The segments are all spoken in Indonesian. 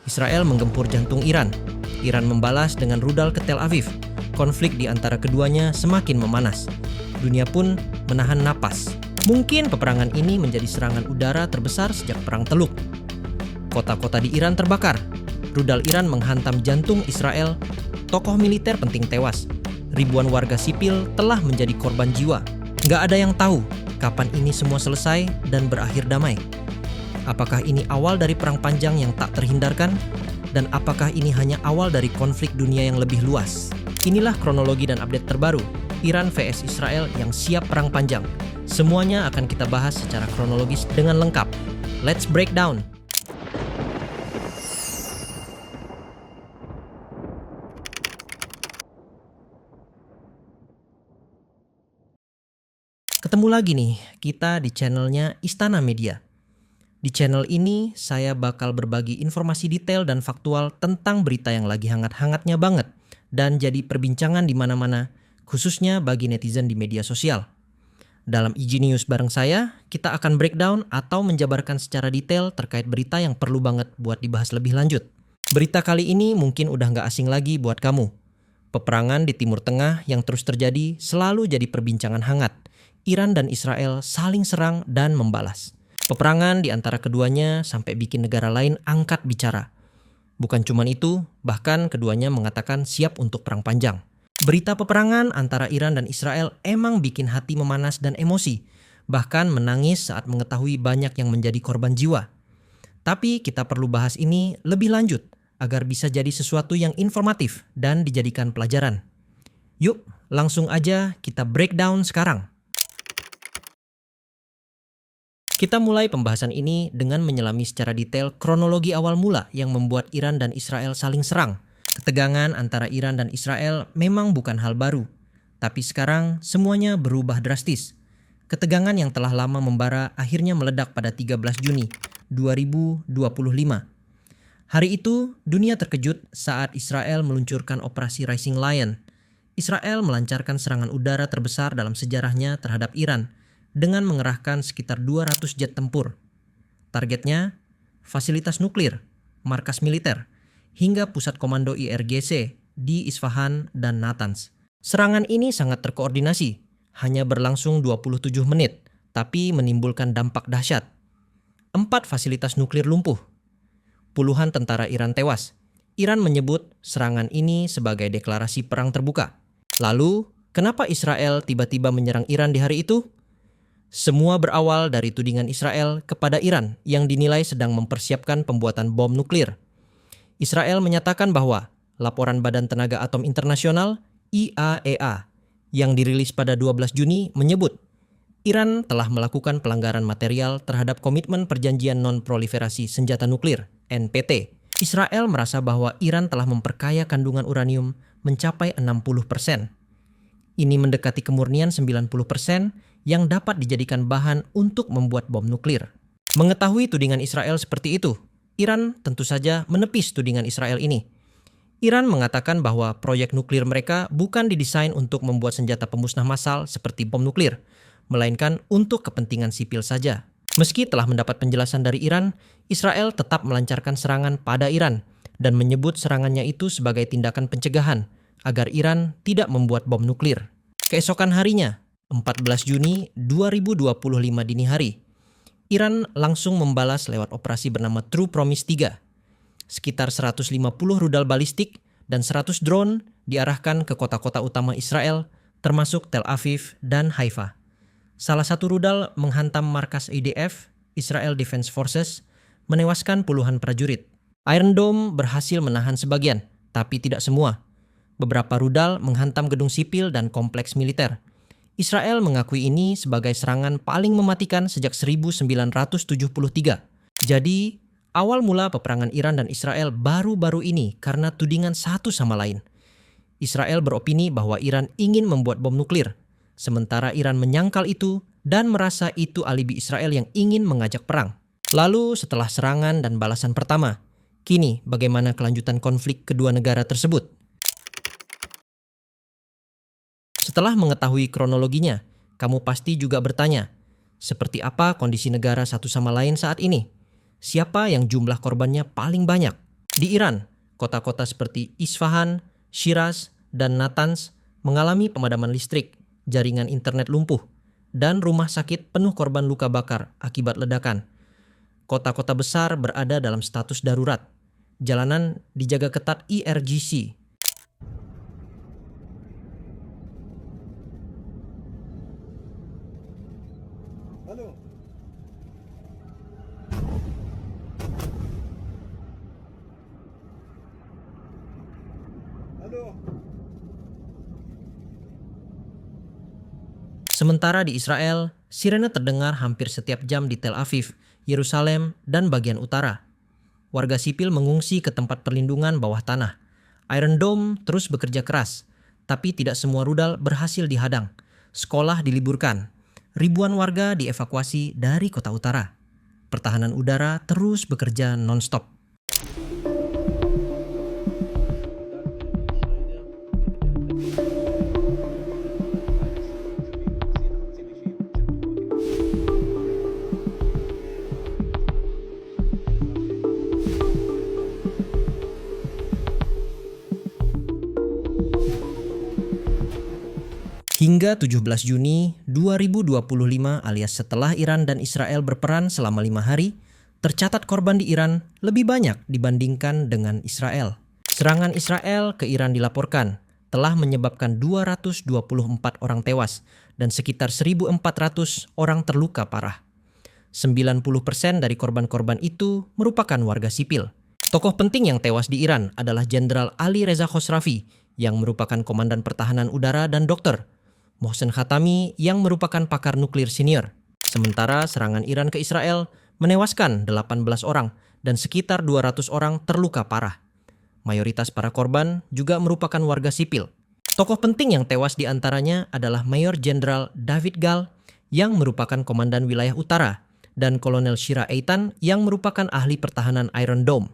Israel menggempur jantung Iran. Iran membalas dengan rudal ke Tel Aviv. Konflik di antara keduanya semakin memanas. Dunia pun menahan napas. Mungkin peperangan ini menjadi serangan udara terbesar sejak Perang Teluk. Kota-kota di Iran terbakar. Rudal Iran menghantam jantung Israel. Tokoh militer penting tewas. Ribuan warga sipil telah menjadi korban jiwa. Nggak ada yang tahu kapan ini semua selesai dan berakhir damai. Apakah ini awal dari perang panjang yang tak terhindarkan? Dan apakah ini hanya awal dari konflik dunia yang lebih luas? Inilah kronologi dan update terbaru Iran vs Israel yang siap perang panjang. Semuanya akan kita bahas secara kronologis dengan lengkap. Let's break down! Ketemu lagi nih, kita di channelnya Istana Media. Di channel ini, saya bakal berbagi informasi detail dan faktual tentang berita yang lagi hangat-hangatnya banget dan jadi perbincangan di mana-mana, khususnya bagi netizen di media sosial. Dalam IG News bareng saya, kita akan breakdown atau menjabarkan secara detail terkait berita yang perlu banget buat dibahas lebih lanjut. Berita kali ini mungkin udah nggak asing lagi buat kamu. Peperangan di Timur Tengah yang terus terjadi selalu jadi perbincangan hangat. Iran dan Israel saling serang dan membalas. Peperangan di antara keduanya sampai bikin negara lain angkat bicara. Bukan cuma itu, bahkan keduanya mengatakan siap untuk perang panjang. Berita peperangan antara Iran dan Israel emang bikin hati memanas dan emosi, bahkan menangis saat mengetahui banyak yang menjadi korban jiwa. Tapi kita perlu bahas ini lebih lanjut agar bisa jadi sesuatu yang informatif dan dijadikan pelajaran. Yuk, langsung aja kita breakdown sekarang. Kita mulai pembahasan ini dengan menyelami secara detail kronologi awal mula yang membuat Iran dan Israel saling serang. Ketegangan antara Iran dan Israel memang bukan hal baru, tapi sekarang semuanya berubah drastis. Ketegangan yang telah lama membara akhirnya meledak pada 13 Juni 2025. Hari itu, dunia terkejut saat Israel meluncurkan operasi Rising Lion. Israel melancarkan serangan udara terbesar dalam sejarahnya terhadap Iran, dengan mengerahkan sekitar 200 jet tempur. Targetnya, fasilitas nuklir, markas militer, hingga pusat komando IRGC di Isfahan dan Natanz. Serangan ini sangat terkoordinasi, hanya berlangsung 27 menit, tapi menimbulkan dampak dahsyat. 4 fasilitas nuklir lumpuh. Puluhan tentara Iran tewas. Iran menyebut serangan ini sebagai deklarasi perang terbuka. Lalu, kenapa Israel tiba-tiba menyerang Iran di hari itu? Semua berawal dari tudingan Israel kepada Iran yang dinilai sedang mempersiapkan pembuatan bom nuklir. Israel menyatakan bahwa laporan Badan Tenaga Atom Internasional IAEA yang dirilis pada 12 Juni menyebut Iran telah melakukan pelanggaran material terhadap Komitmen Perjanjian Non-Proliferasi Senjata Nuklir (NPT). Israel merasa bahwa Iran telah memperkaya kandungan uranium mencapai 60%. Ini mendekati kemurnian 90% yang dapat dijadikan bahan untuk membuat bom nuklir. Mengetahui tudingan Israel seperti itu, Iran tentu saja menepis tudingan Israel ini. Iran mengatakan bahwa proyek nuklir mereka bukan didesain untuk membuat senjata pemusnah massal seperti bom nuklir, melainkan untuk kepentingan sipil saja. Meski telah mendapat penjelasan dari Iran, Israel tetap melancarkan serangan pada Iran dan menyebut serangannya itu sebagai tindakan pencegahan agar Iran tidak membuat bom nuklir. Keesokan harinya, 14 Juni 2025 dini hari, Iran langsung membalas lewat operasi bernama True Promise 3. Sekitar 150 rudal balistik dan 100 drone diarahkan ke kota-kota utama Israel, termasuk Tel Aviv dan Haifa. Salah satu rudal menghantam markas IDF, Israel Defense Forces, menewaskan puluhan prajurit. Iron Dome berhasil menahan sebagian, tapi tidak semua. Beberapa rudal menghantam gedung sipil dan kompleks militer. Israel mengakui ini sebagai serangan paling mematikan sejak 1973. Jadi, awal mula peperangan Iran dan Israel baru-baru ini karena tudingan satu sama lain. Israel beropini bahwa Iran ingin membuat bom nuklir, sementara Iran menyangkal itu dan merasa itu alibi Israel yang ingin mengajak perang. Lalu setelah serangan dan balasan pertama, kini bagaimana kelanjutan konflik kedua negara tersebut? Setelah mengetahui kronologinya, kamu pasti juga bertanya, seperti apa kondisi negara satu sama lain saat ini? Siapa yang jumlah korbannya paling banyak? Di Iran, kota-kota seperti Isfahan, Shiraz, dan Natanz mengalami pemadaman listrik, jaringan internet lumpuh, dan rumah sakit penuh korban luka bakar akibat ledakan. Kota-kota besar berada dalam status darurat. Jalanan dijaga ketat IRGC. Halo. Halo. Sementara di Israel, sirene terdengar hampir setiap jam di Tel Aviv, Yerusalem, dan bagian utara. Warga sipil mengungsi ke tempat perlindungan bawah tanah. Iron Dome terus bekerja keras, tapi tidak semua rudal berhasil dihadang. Sekolah diliburkan. Ribuan warga dievakuasi dari kota utara. Pertahanan udara terus bekerja non-stop. Hingga 17 Juni 2025 alias setelah Iran dan Israel berperang selama 5 hari, tercatat korban di Iran lebih banyak dibandingkan dengan Israel. Serangan Israel ke Iran dilaporkan telah menyebabkan 224 orang tewas dan sekitar 1.400 orang terluka parah. 90% dari korban-korban itu merupakan warga sipil. Tokoh penting yang tewas di Iran adalah Jenderal Ali Reza Khosravi yang merupakan komandan pertahanan udara dan dokter, Mohsen Khatami yang merupakan pakar nuklir senior. Sementara serangan Iran ke Israel menewaskan 18 orang dan sekitar 200 orang terluka parah. Mayoritas para korban juga merupakan warga sipil. Tokoh penting yang tewas di antaranya adalah Mayor Jenderal David Gal yang merupakan komandan wilayah utara dan Kolonel Shira Eitan yang merupakan ahli pertahanan Iron Dome.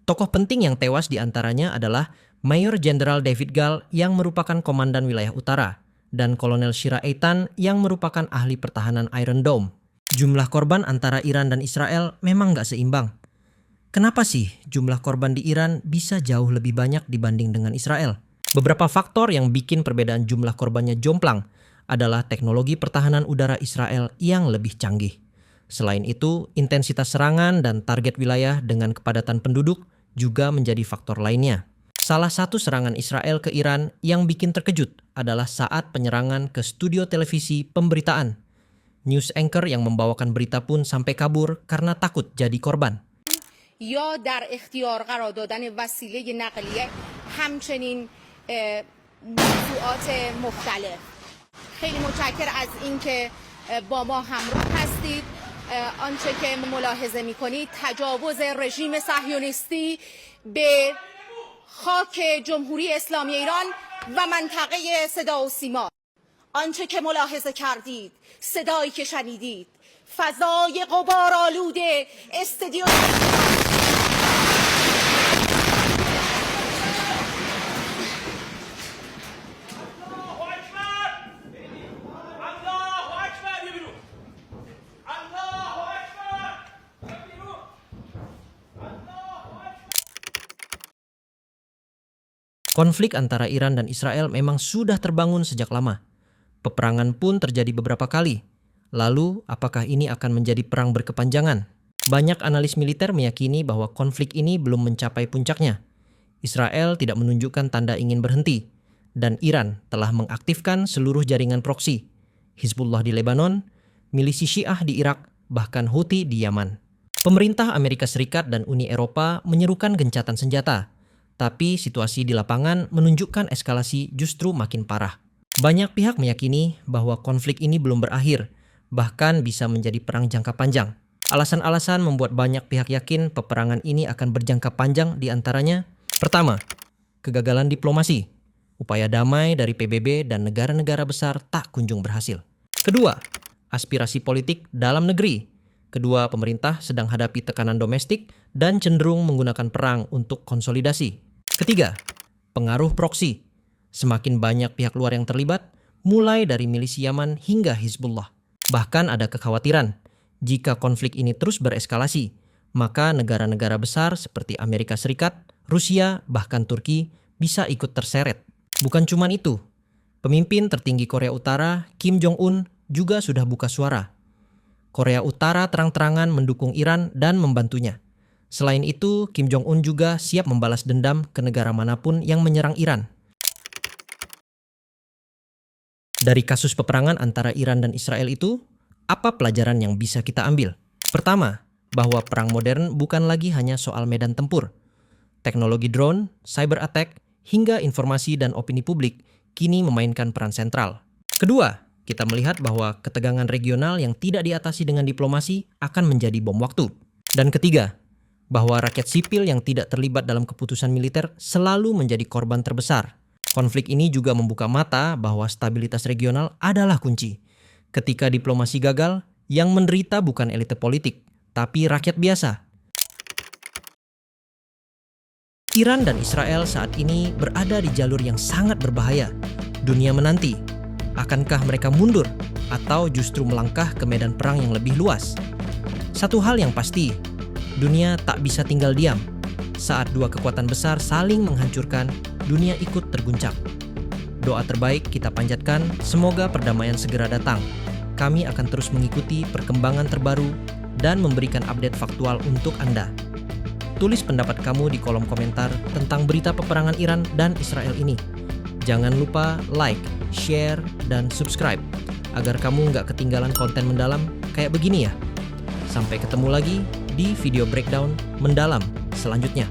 Tokoh penting yang tewas di antaranya adalah Mayor Jenderal David Gal yang merupakan komandan wilayah utara dan Kolonel Shira Eitan yang merupakan ahli pertahanan Iron Dome. Jumlah korban antara Iran dan Israel memang nggak seimbang. Kenapa sih jumlah korban di Iran bisa jauh lebih banyak dibanding dengan Israel? Beberapa faktor yang bikin perbedaan jumlah korbannya jomplang adalah teknologi pertahanan udara Israel yang lebih canggih. Selain itu, intensitas serangan dan target wilayah dengan kepadatan penduduk juga menjadi faktor lainnya. Salah satu serangan Israel ke Iran yang bikin terkejut adalah saat penyerangan ke studio televisi pemberitaan. News anchor yang membawakan berita pun sampai kabur karena takut jadi korban. یا در اختیار قرار دادن وسیله نقلیه همچنین موضوعات مختلف. خیلی متشکر از اینکه با ما همراه هستید. آنچه که ملاحظه می‌کنید تجاوز رژیم صهیونیستی به خاک جمهوری اسلامی ایران و منطقه صدا و سیما. آنچه که ملاحظه کردید، صدایی که شنیدید، فضای غبارآلود استدیو Konflik antara Iran dan Israel memang sudah terbangun sejak lama. Peperangan pun terjadi beberapa kali. Lalu, apakah ini akan menjadi perang berkepanjangan? Banyak analis militer meyakini bahwa konflik ini belum mencapai puncaknya. Israel tidak menunjukkan tanda ingin berhenti, dan Iran telah mengaktifkan seluruh jaringan proksi. Hizbullah di Lebanon, milisi Syiah di Irak, bahkan Houthi di Yaman. Pemerintah Amerika Serikat dan Uni Eropa menyerukan gencatan senjata. Tapi situasi di lapangan menunjukkan eskalasi justru makin parah. Banyak pihak meyakini bahwa konflik ini belum berakhir, bahkan bisa menjadi perang jangka panjang. Alasan-alasan membuat banyak pihak yakin peperangan ini akan berjangka panjang diantaranya: pertama, kegagalan diplomasi. Upaya damai dari PBB dan negara-negara besar tak kunjung berhasil. Kedua, aspirasi politik dalam negeri. Kedua, pemerintah sedang hadapi tekanan domestik dan cenderung menggunakan perang untuk konsolidasi. Ketiga, pengaruh proksi. Semakin banyak pihak luar yang terlibat, mulai dari milisi Yaman hingga Hizbullah. Bahkan ada kekhawatiran, jika konflik ini terus bereskalasi, maka negara-negara besar seperti Amerika Serikat, Rusia, bahkan Turki bisa ikut terseret. Bukan cuma itu, pemimpin tertinggi Korea Utara, Kim Jong-un, juga sudah buka suara. Korea Utara terang-terangan mendukung Iran dan membantunya. Selain itu, Kim Jong-un juga siap membalas dendam ke negara manapun yang menyerang Iran. Dari kasus peperangan antara Iran dan Israel itu, apa pelajaran yang bisa kita ambil? Pertama, bahwa perang modern bukan lagi hanya soal medan tempur. Teknologi drone, cyber attack, hingga informasi dan opini publik kini memainkan peran sentral. Kedua, kita melihat bahwa ketegangan regional yang tidak diatasi dengan diplomasi akan menjadi bom waktu. Dan ketiga, bahwa rakyat sipil yang tidak terlibat dalam keputusan militer selalu menjadi korban terbesar. Konflik ini juga membuka mata bahwa stabilitas regional adalah kunci. Ketika diplomasi gagal, yang menderita bukan elite politik, tapi rakyat biasa. Iran dan Israel saat ini berada di jalur yang sangat berbahaya. Dunia menanti, akankah mereka mundur atau justru melangkah ke medan perang yang lebih luas? Satu hal yang pasti, dunia tak bisa tinggal diam. Saat dua kekuatan besar saling menghancurkan, dunia ikut terguncang. Doa terbaik kita panjatkan, semoga perdamaian segera datang. Kami akan terus mengikuti perkembangan terbaru dan memberikan update faktual untuk Anda. Tulis pendapat kamu di kolom komentar tentang berita peperangan Iran dan Israel ini. Jangan lupa like, share, dan subscribe agar kamu nggak ketinggalan konten mendalam kayak begini ya. Sampai ketemu lagi di video breakdown mendalam selanjutnya.